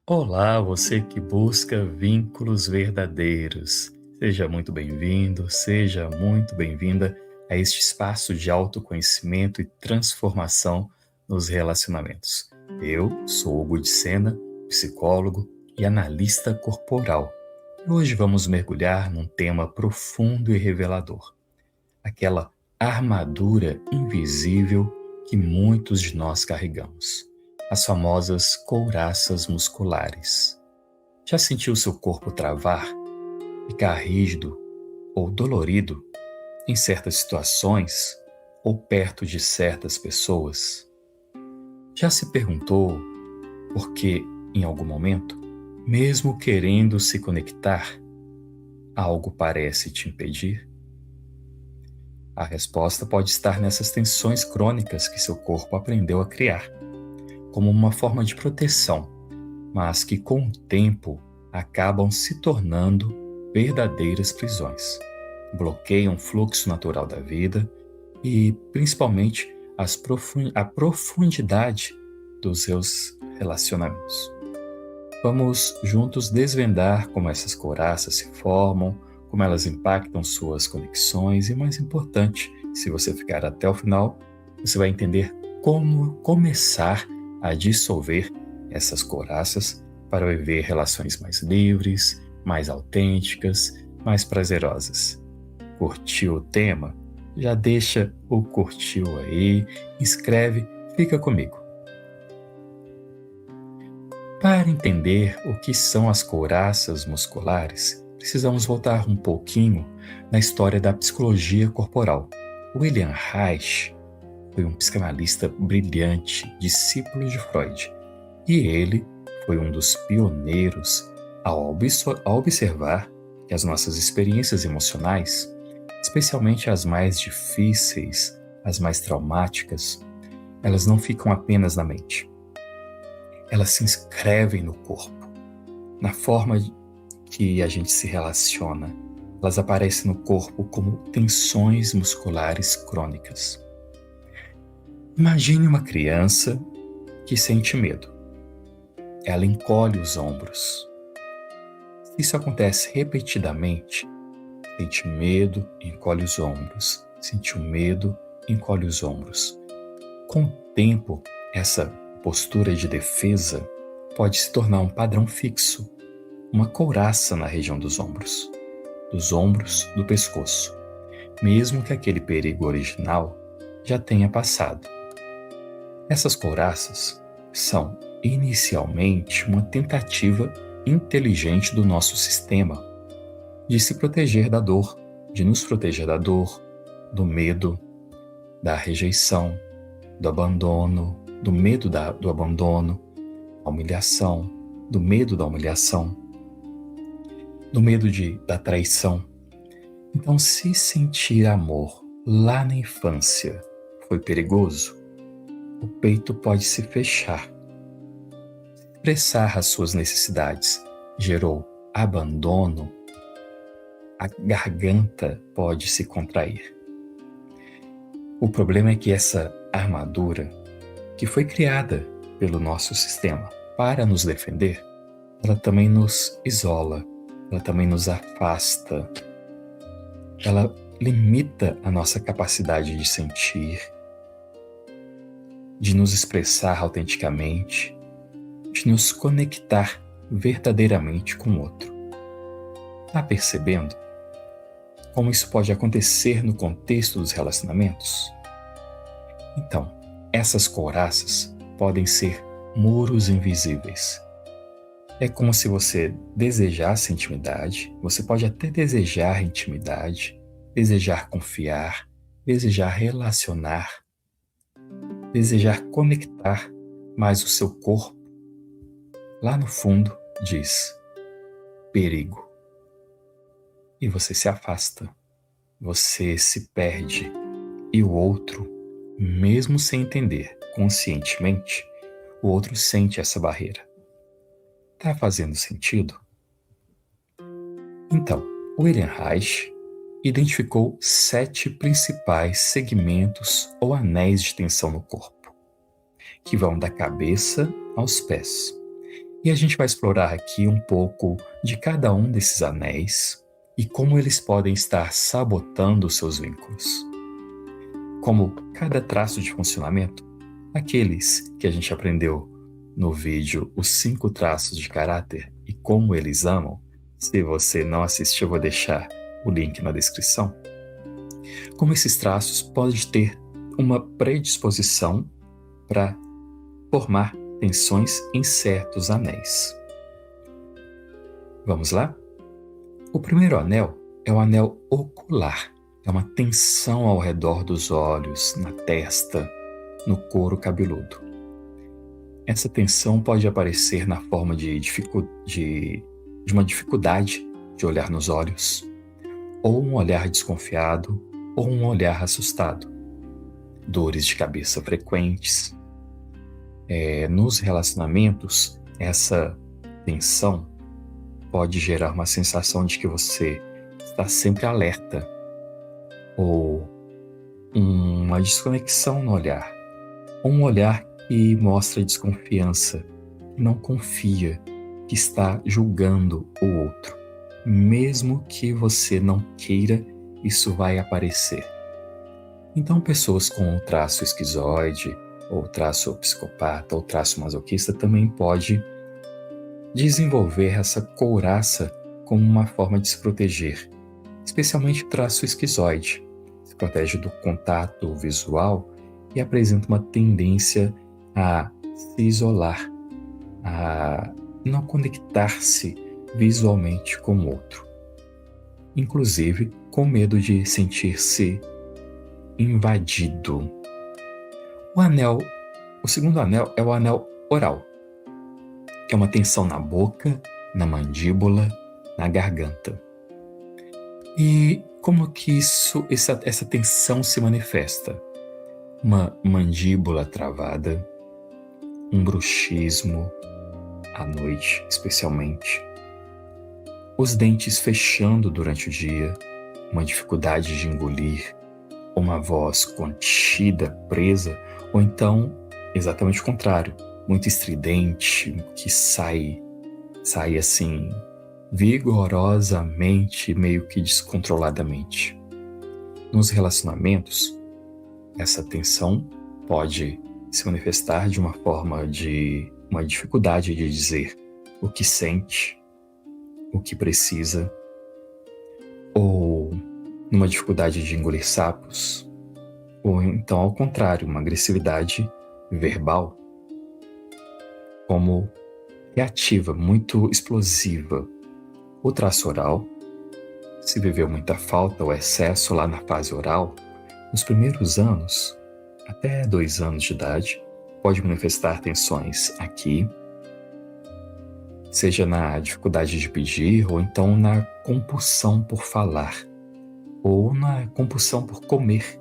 Olá, você que busca vínculos verdadeiros. Seja muito bem-vindo, seja muito bem-vinda a este espaço de autoconhecimento e transformação nos relacionamentos. Eu sou Hugo de Sena, psicólogo e analista corporal. E hoje vamos mergulhar num tema profundo e revelador: aquela armadura invisível que muitos de nós carregamos, as famosas couraças musculares. Já sentiu seu corpo travar, ficar rígido ou dolorido em certas situações ou perto de certas pessoas? Já se perguntou por que, em algum momento, mesmo querendo se conectar, algo parece te impedir? A resposta pode estar nessas tensões crônicas que seu corpo aprendeu a criar, como uma forma de proteção, mas que com o tempo acabam se tornando verdadeiras prisões. Bloqueiam o fluxo natural da vida e, principalmente, a profundidade dos seus relacionamentos. Vamos juntos desvendar como essas couraças se formam, como elas impactam suas conexões e, mais importante, se você ficar até o final, você vai entender como começar a dissolver essas couraças para viver relações mais livres, mais autênticas, mais prazerosas. Curtiu o tema? Já deixa o curtiu aí, inscreve, fica comigo. Para entender o que são as couraças musculares, precisamos voltar um pouquinho na história da psicologia corporal. William Reich foi um psicanalista brilhante, discípulo de Freud, e ele foi um dos pioneiros ao observar que as nossas experiências emocionais, especialmente as mais difíceis, as mais traumáticas, elas não ficam apenas na mente. Elas se inscrevem no corpo, na forma que a gente se relaciona. Elas aparecem no corpo como tensões musculares crônicas. Imagine uma criança que sente medo. Ela encolhe os ombros. Se isso acontece repetidamente, sente medo, encolhe os ombros. Sentiu medo, encolhe os ombros. Com o tempo, essa postura de defesa pode se tornar um padrão fixo, uma couraça na região dos ombros do pescoço, mesmo que aquele perigo original já tenha passado. Essas couraças são inicialmente uma tentativa inteligente do nosso sistema de se proteger da dor, de nos proteger da dor, do medo, da rejeição, do abandono, do medo do abandono, da humilhação, do medo da humilhação, do medo da traição. Então, se sentir amor lá na infância foi perigoso, o peito pode se fechar. Expressar as suas necessidades gerou abandono, a garganta pode se contrair. O problema é que essa armadura, que foi criada pelo nosso sistema para nos defender, ela também nos isola, ela também nos afasta, ela limita a nossa capacidade de sentir, de nos expressar autenticamente, de nos conectar verdadeiramente com o outro. Está percebendo como isso pode acontecer no contexto dos relacionamentos? Então, essas couraças podem ser muros invisíveis. É como se você desejasse intimidade, você pode até desejar intimidade, desejar confiar, desejar relacionar, desejar conectar, mas o seu corpo, lá no fundo, diz: perigo. E você se afasta, você se perde, e o outro, mesmo sem entender conscientemente, o outro sente essa barreira. Tá fazendo sentido? Então, William Reich identificou 7 principais segmentos ou anéis de tensão no corpo, que vão da cabeça aos pés. E a gente vai explorar aqui um pouco de cada um desses anéis e como eles podem estar sabotando os seus vínculos. Como cada traço de funcionamento, aqueles que a gente aprendeu no vídeo Os 5 Traços de Caráter e Como Eles Amam, se você não assistiu, eu vou deixar o link na descrição. Como esses traços podem ter uma predisposição para formar tensões em certos anéis. Vamos lá? O primeiro anel é o anel ocular. É uma tensão ao redor dos olhos, na testa, no couro cabeludo. Essa tensão pode aparecer na forma de uma dificuldade de olhar nos olhos, ou um olhar desconfiado, ou um olhar assustado. Dores de cabeça frequentes. Nos relacionamentos, essa tensão pode gerar uma sensação de que você está sempre alerta, ou uma desconexão no olhar, ou um olhar que mostra desconfiança, que não confia, que está julgando o outro. Mesmo que você não queira, isso vai aparecer. Então, pessoas com o traço esquizoide, ou traço psicopata, ou traço masoquista, também pode desenvolver essa couraça como uma forma de se proteger, especialmente o traço esquizoide. Se protege do contato visual e apresenta uma tendência a se isolar, a não conectar-se visualmente com o outro, inclusive com medo de sentir-se invadido. O segundo anel é o anel oral, que é uma tensão na boca, na mandíbula, na garganta. E como que essa tensão se manifesta? Uma mandíbula travada, um bruxismo à noite, especialmente, os dentes fechando durante o dia, uma dificuldade de engolir, uma voz contida, presa, ou então exatamente o contrário, muito estridente, que sai assim vigorosamente, meio que descontroladamente. Nos relacionamentos, essa tensão pode se manifestar de uma forma de uma dificuldade de dizer o que sente, o que precisa, ou numa dificuldade de engolir sapos, ou então ao contrário, uma agressividade verbal, como reativa, muito explosiva. O traço oral, se viveu muita falta ou excesso lá na fase oral, nos primeiros anos, até 2 anos de idade, pode manifestar tensões aqui, seja na dificuldade de pedir, ou então na compulsão por falar, ou na compulsão por comer,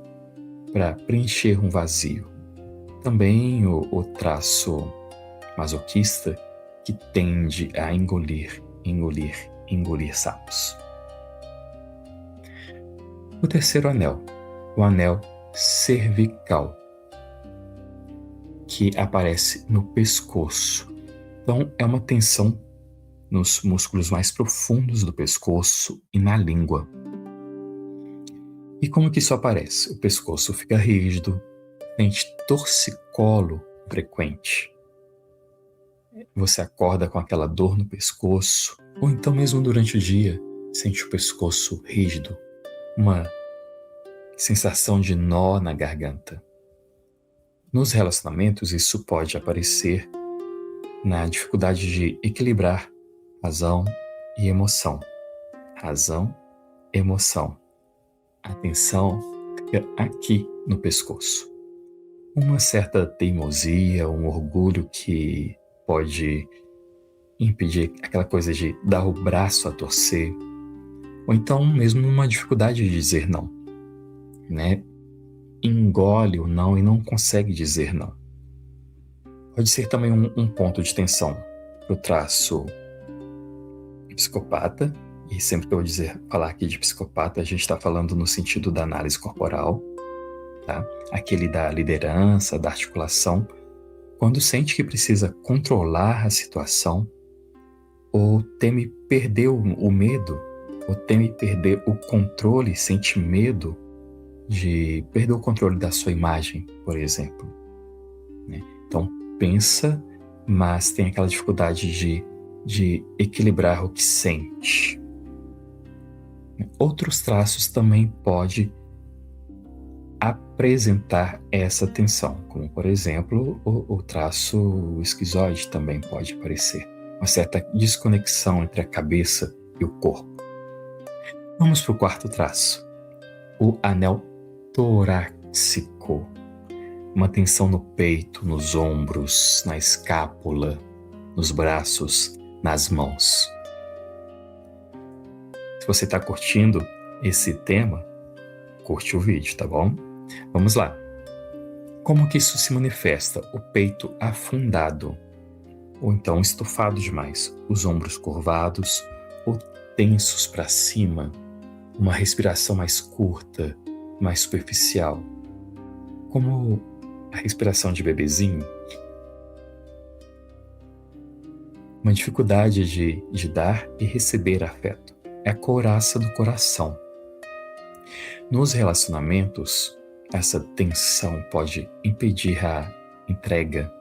para preencher um vazio. Também o traço masoquista, que tende a engolir sapos. O terceiro anel, o anel cervical, que aparece no pescoço. Então, é uma tensão nos músculos mais profundos do pescoço e na língua. E como que isso aparece? O pescoço fica rígido, sente torcicolo frequente. Você acorda com aquela dor no pescoço, ou então mesmo durante o dia, sente o pescoço rígido, uma sensação de nó na garganta. Nos relacionamentos, isso pode aparecer na dificuldade de equilibrar razão e emoção. Razão, emoção. A tensão fica aqui no pescoço. Uma certa teimosia, um orgulho que pode impedir aquela coisa de dar o braço a torcer, ou então mesmo uma dificuldade de dizer não, né? Engole o não e não consegue dizer não. Pode ser também um ponto de tensão para o traço psicopata, e sempre que eu falar aqui de psicopata, a gente está falando no sentido da análise corporal, tá? Aquele da liderança, da articulação, quando sente que precisa controlar a situação ou teme perder o medo, ou teme perder o controle, sente medo de perder o controle da sua imagem, por exemplo, né? Então, pensa, mas tem aquela dificuldade de equilibrar o que sente. Outros traços também pode apresentar essa tensão, como, por exemplo, o traço esquizoide também pode aparecer, uma certa desconexão entre a cabeça e o corpo. Vamos para o quarto traço, o anel torácico, uma tensão no peito, nos ombros, na escápula, nos braços, nas mãos. Se você está curtindo esse tema, curte o vídeo, tá bom? Vamos lá. Como que isso se manifesta? O peito afundado, ou então estufado demais, os ombros curvados ou tensos para cima, uma respiração mais curta, mais superficial, como a respiração de bebezinho, uma dificuldade de dar e receber afeto. É a couraça do coração. Nos relacionamentos, essa tensão pode impedir a entrega,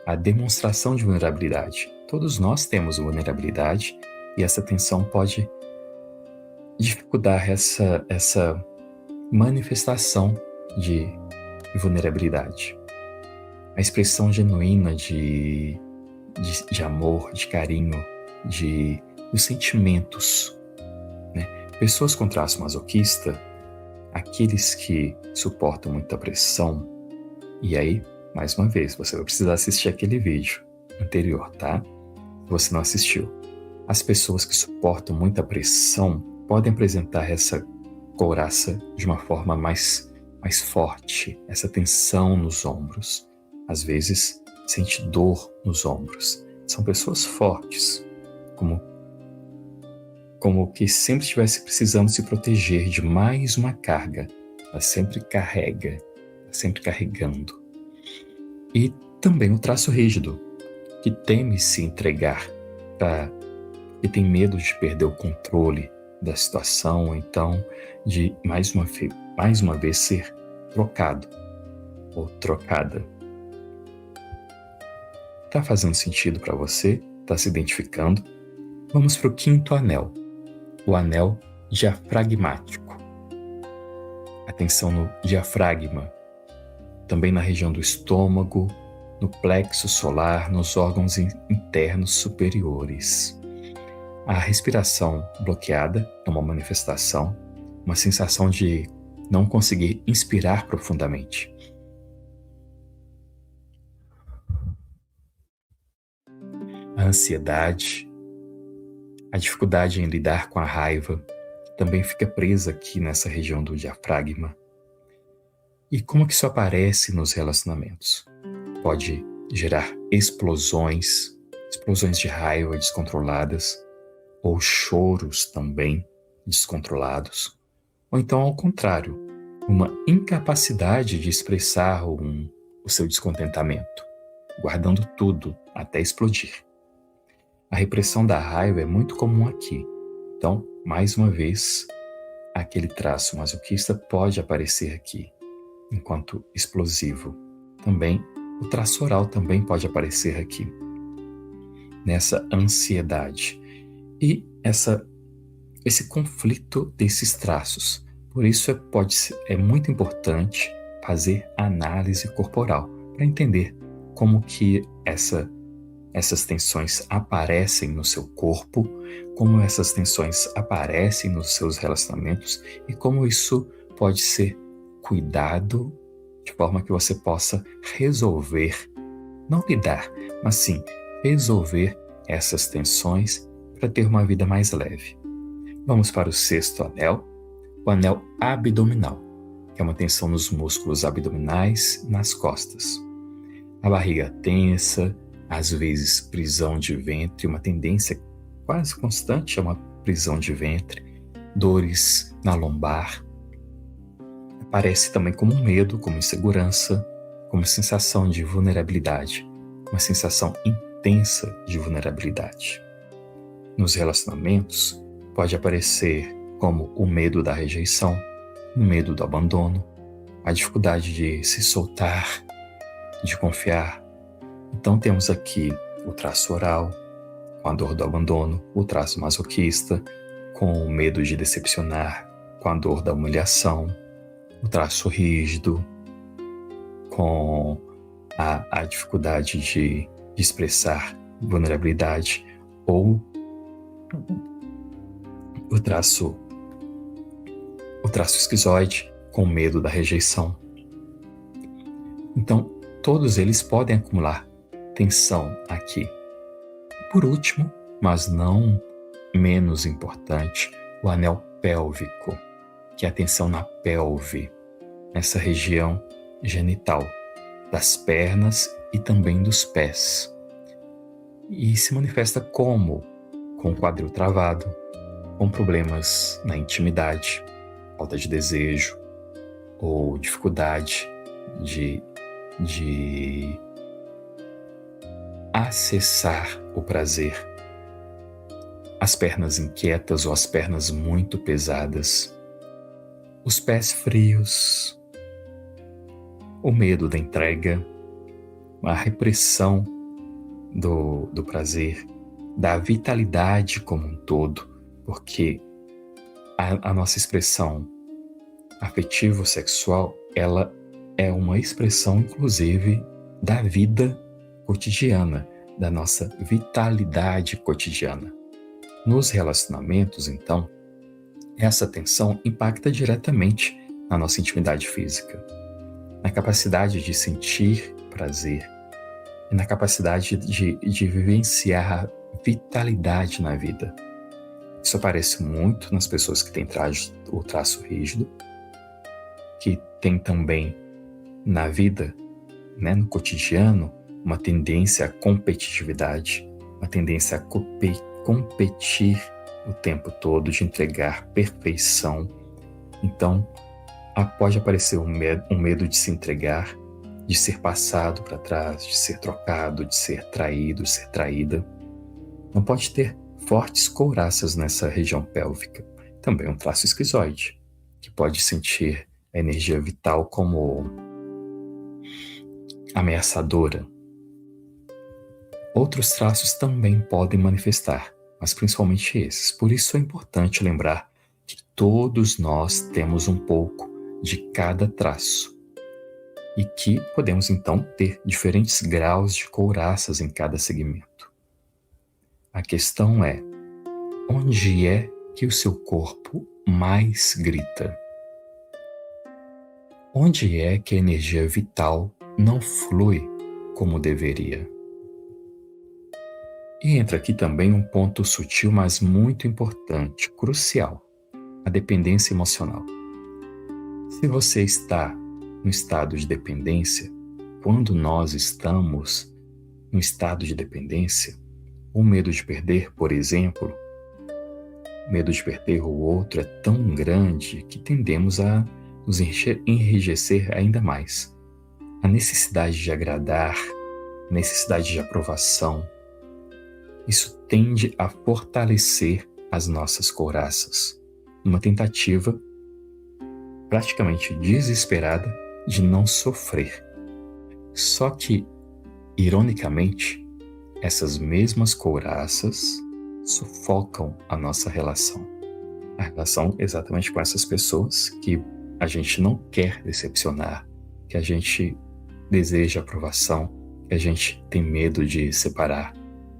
a demonstração de vulnerabilidade. Todos nós temos vulnerabilidade e essa tensão pode dificultar essa manifestação de vulnerabilidade. A expressão genuína de amor, de carinho, dos sentimentos, né? Pessoas com traço masoquista, aqueles que suportam muita pressão, e aí, mais uma vez, você vai precisar assistir aquele vídeo anterior, tá? Se você não assistiu. As pessoas que suportam muita pressão podem apresentar essa couraça de uma forma mais forte, essa tensão nos ombros. Às vezes, sente dor nos ombros. São pessoas fortes, como que sempre estivesse precisando se proteger de mais uma carga. Ela sempre carrega, sempre carregando. E também o traço rígido, que teme se entregar, e tem medo de perder o controle da situação, ou então de mais uma vez ser trocado ou trocada. Tá fazendo sentido para você? Tá se identificando? Vamos para o quinto anel, o anel diafragmático. Atenção no diafragma, também na região do estômago, no plexo solar, nos órgãos internos superiores. A respiração bloqueada é uma manifestação, uma sensação de não conseguir inspirar profundamente. A ansiedade, a dificuldade em lidar com a raiva, também fica presa aqui nessa região do diafragma. E como que isso aparece nos relacionamentos? Pode gerar explosões de raiva descontroladas, ou choros também descontrolados. Ou então, ao contrário, uma incapacidade de expressar o seu descontentamento, guardando tudo até explodir. A repressão da raiva é muito comum aqui. Então, mais uma vez, aquele traço masoquista pode aparecer aqui, enquanto explosivo. Também, o traço oral também pode aparecer aqui, nessa ansiedade. E esse conflito desses traços. Por isso é muito importante fazer análise corporal, para entender como que essas tensões aparecem no seu corpo, como essas tensões aparecem nos seus relacionamentos e como isso pode ser cuidado de forma que você possa resolver, não lidar, mas sim resolver essas tensões para ter uma vida mais leve. Vamos para o sexto anel, o anel abdominal, que é uma tensão nos músculos abdominais e nas costas. A barriga tensa, às vezes prisão de ventre, uma tendência quase constante a uma prisão de ventre, dores na lombar. Aparece também como medo, como insegurança, como sensação de vulnerabilidade, uma sensação intensa de vulnerabilidade. nos relacionamentos, pode aparecer como o medo da rejeição, o medo do abandono, a dificuldade de se soltar, de confiar. Então temos aqui o traço oral, com a dor do abandono, o traço masoquista, com o medo de decepcionar, com a dor da humilhação, o traço rígido, com a dificuldade de expressar vulnerabilidade, ou o traço esquizoide, com medo da rejeição. Então, todos eles podem acumular tensão aqui. Por último, mas não menos importante, o anel pélvico, que é a tensão na pelve, nessa região genital, das pernas e também dos pés. E se manifesta como? Com o quadril travado, com problemas na intimidade, falta de desejo ou dificuldade de acessar o prazer, as pernas inquietas ou as pernas muito pesadas, os pés frios, o medo da entrega, a repressão do prazer, da vitalidade como um todo, porque a nossa expressão afetivo-sexual, ela é uma expressão, inclusive, da vida cotidiana, da nossa vitalidade cotidiana. Nos relacionamentos, então, essa tensão impacta diretamente na nossa intimidade física, na capacidade de sentir prazer e na capacidade de vivenciar a vitalidade na vida. Isso aparece muito nas pessoas que têm o traço rígido, que tem também na vida, no cotidiano, uma tendência à competitividade, uma tendência a competir o tempo todo, de entregar perfeição. Então, pode aparecer um medo de se entregar, de ser passado para trás, de ser trocado, de ser traído, de ser traída. Não pode ter fortes couraças nessa região pélvica. Também um traço esquizoide, que pode sentir a energia vital como ameaçadora. Outros traços também podem manifestar, mas principalmente esses. Por isso é importante lembrar que todos nós temos um pouco de cada traço e que podemos então ter diferentes graus de couraças em cada segmento. A questão é, onde é que o seu corpo mais grita? Onde é que a energia vital não flui como deveria? E entra aqui também um ponto sutil, mas muito importante, crucial, a dependência emocional. Se você está no estado de dependência, quando nós estamos no estado de dependência, o medo de perder, por exemplo, o medo de perder o outro é tão grande que tendemos a nos enrijecer ainda mais. A necessidade de agradar, a necessidade de aprovação, isso tende a fortalecer as nossas couraças, numa tentativa praticamente desesperada de não sofrer. Só que, ironicamente, essas mesmas couraças sufocam a nossa relação. A relação exatamente com essas pessoas que a gente não quer decepcionar, que a gente deseja aprovação, que a gente tem medo de separar,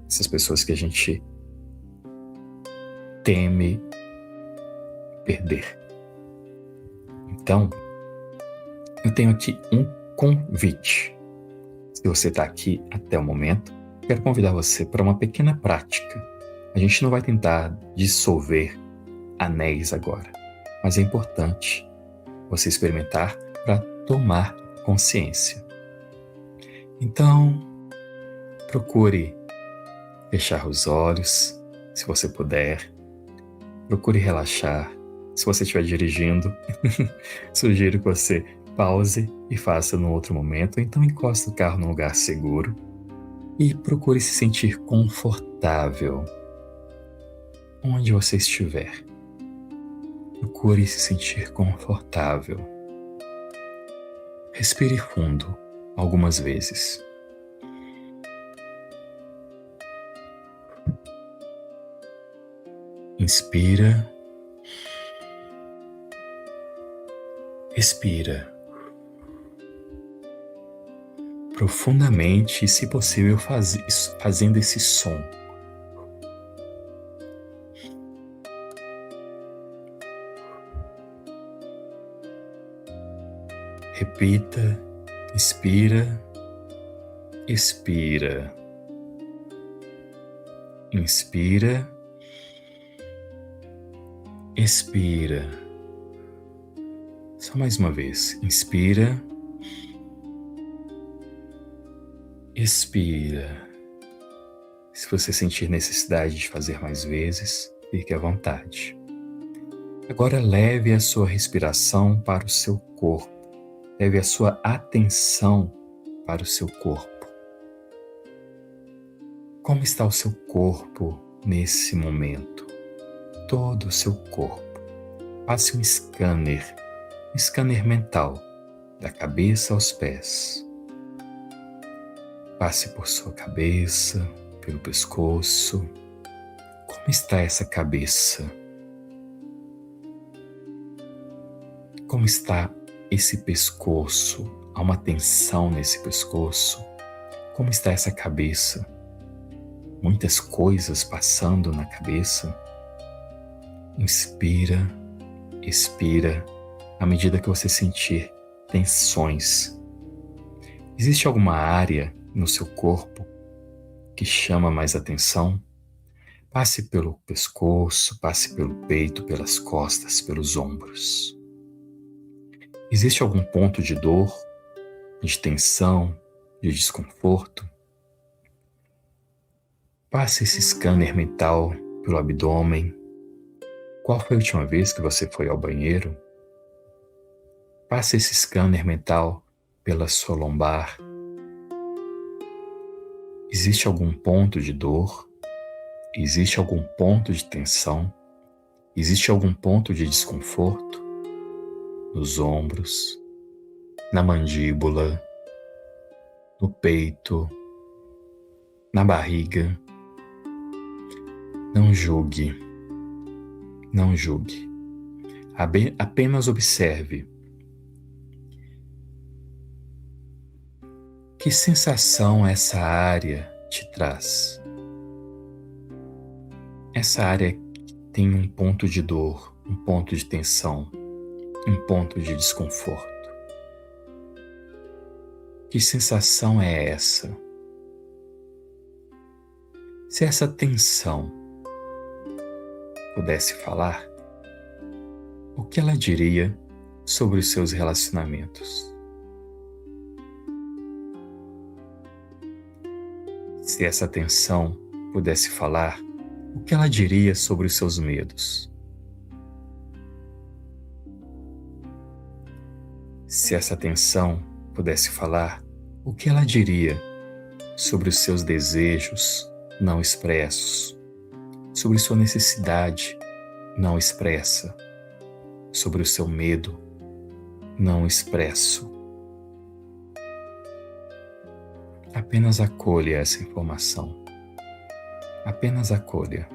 essas pessoas que a gente teme perder. Então, eu tenho aqui um convite. Se você está aqui até o momento, quero convidar você para uma pequena prática. A gente não vai tentar dissolver anéis agora, mas é importante você experimentar para tomar consciência. Então, procure fechar os olhos, se você puder. Procure relaxar. Se você estiver dirigindo, sugiro que você pause e faça no outro momento. Então encoste o carro num lugar seguro e procure se sentir confortável. onde você estiver. Procure se sentir confortável. Respire fundo algumas vezes. Inspira. Expira profundamente e, se possível, fazendo esse som. Repita, inspira, expira. Inspira, expira. Só mais uma vez. Inspira, expira. Se você sentir necessidade de fazer mais vezes, fique à vontade. Agora leve a sua respiração para o seu corpo. Leve a sua atenção para o seu corpo. Como está o seu corpo nesse momento? Todo o seu corpo. Passe um scanner mental, da cabeça aos pés. Passe por sua cabeça, pelo pescoço. Como está essa cabeça? Como está esse pescoço? Há uma tensão nesse pescoço. Como está essa cabeça? Muitas coisas passando na cabeça. Inspira, expira, à medida que você sentir tensões. Existe alguma área no seu corpo que chama mais atenção? Passe pelo pescoço, passe pelo peito, pelas costas, pelos ombros. Existe algum ponto de dor, de tensão, de desconforto? Passe esse scanner mental pelo abdômen. Qual foi a última vez que você foi ao banheiro? Passe esse scanner mental pela sua lombar. Existe algum ponto de dor? Existe algum ponto de tensão? Existe algum ponto de desconforto? Nos ombros, na mandíbula, no peito, na barriga. Não julgue. Não julgue. Apenas observe. Que sensação essa área te traz? Essa área tem um ponto de dor, um ponto de tensão, um ponto de desconforto. Que sensação é essa? Se essa tensão pudesse falar, o que ela diria sobre os seus relacionamentos? Se essa tensão pudesse falar, o que ela diria sobre os seus medos? Se essa tensão pudesse falar, o que ela diria sobre os seus desejos não expressos, sobre sua necessidade não expressa, sobre o seu medo não expresso? Apenas acolha essa informação. Apenas acolha.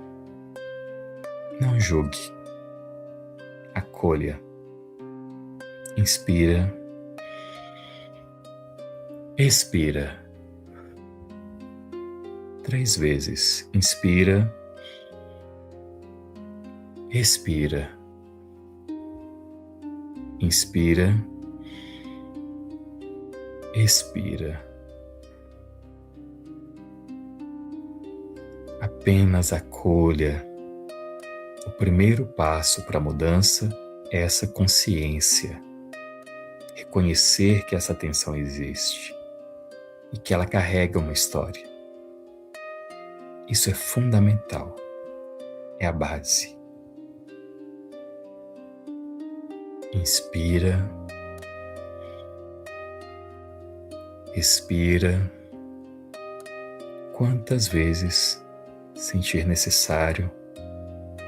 Não julgue. Acolha. Inspira. Expira. 3 vezes. Inspira. Expira. Inspira. Expira. Apenas acolha. O primeiro passo para a mudança é essa consciência. Reconhecer que essa tensão existe e que ela carrega uma história. Isso é fundamental. É a base. Inspira. Expira. Quantas vezes sentir necessário.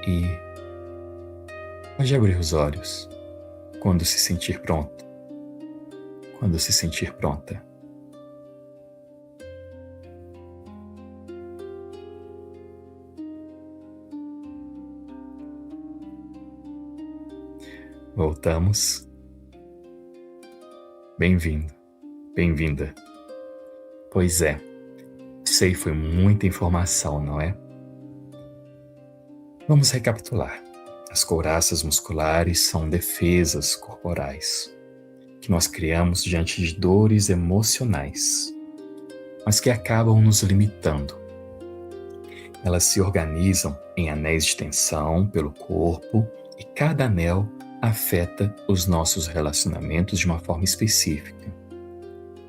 E pode abrir os olhos quando se sentir pronto, quando se sentir pronta. Voltamos. Bem-vindo, bem-vinda. Pois é, sei, foi muita informação, não é? Vamos recapitular. As couraças musculares são defesas corporais que nós criamos diante de dores emocionais, mas que acabam nos limitando. Elas se organizam em anéis de tensão pelo corpo e cada anel afeta os nossos relacionamentos de uma forma específica,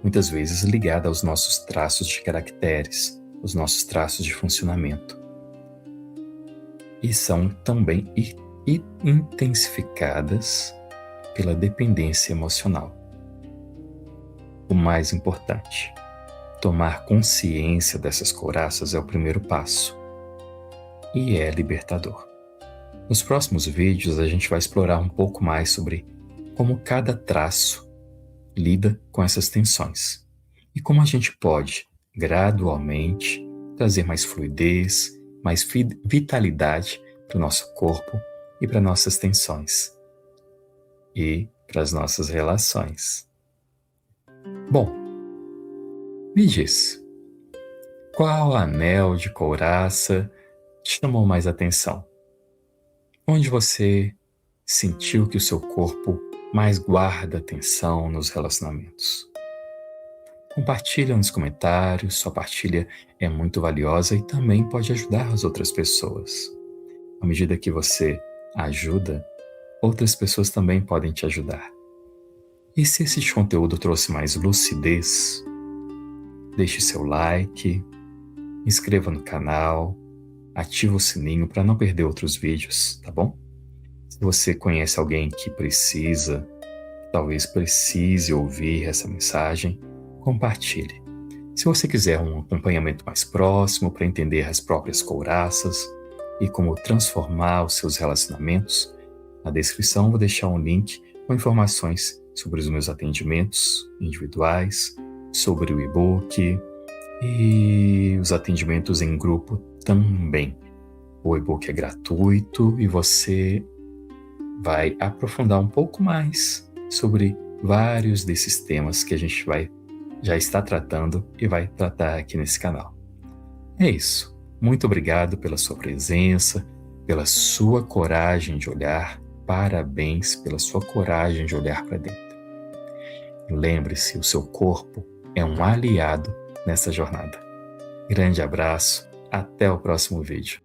muitas vezes ligada aos nossos traços de caracteres, os nossos traços de funcionamento. E são também intensificadas pela dependência emocional. O mais importante, tomar consciência dessas couraças é o primeiro passo e é libertador. Nos próximos vídeos a gente vai explorar um pouco mais sobre como cada traço lida com essas tensões e como a gente pode, gradualmente, trazer mais fluidez, mais vitalidade para o nosso corpo e para nossas tensões e para as nossas relações. Bom, me diz, qual anel de couraça te chamou mais atenção? Onde você sentiu que o seu corpo mais guarda atenção nos relacionamentos? Compartilha nos comentários, sua partilha é muito valiosa e também pode ajudar as outras pessoas. À medida que você ajuda, outras pessoas também podem te ajudar. E se esse conteúdo trouxe mais lucidez, deixe seu like, inscreva no canal, ativa o sininho para não perder outros vídeos, tá bom? Se você conhece alguém que talvez precise ouvir essa mensagem, compartilhe. Se você quiser um acompanhamento mais próximo para entender as próprias couraças e como transformar os seus relacionamentos, na descrição vou deixar um link com informações sobre os meus atendimentos individuais, sobre o e-book e os atendimentos em grupo também. O e-book é gratuito e você vai aprofundar um pouco mais sobre vários desses temas que a gente já está tratando e vai tratar aqui nesse canal. É isso. Muito obrigado pela sua presença, pela sua coragem de olhar. Parabéns pela sua coragem de olhar para dentro. Lembre-se, o seu corpo é um aliado nessa jornada. Grande abraço, até o próximo vídeo.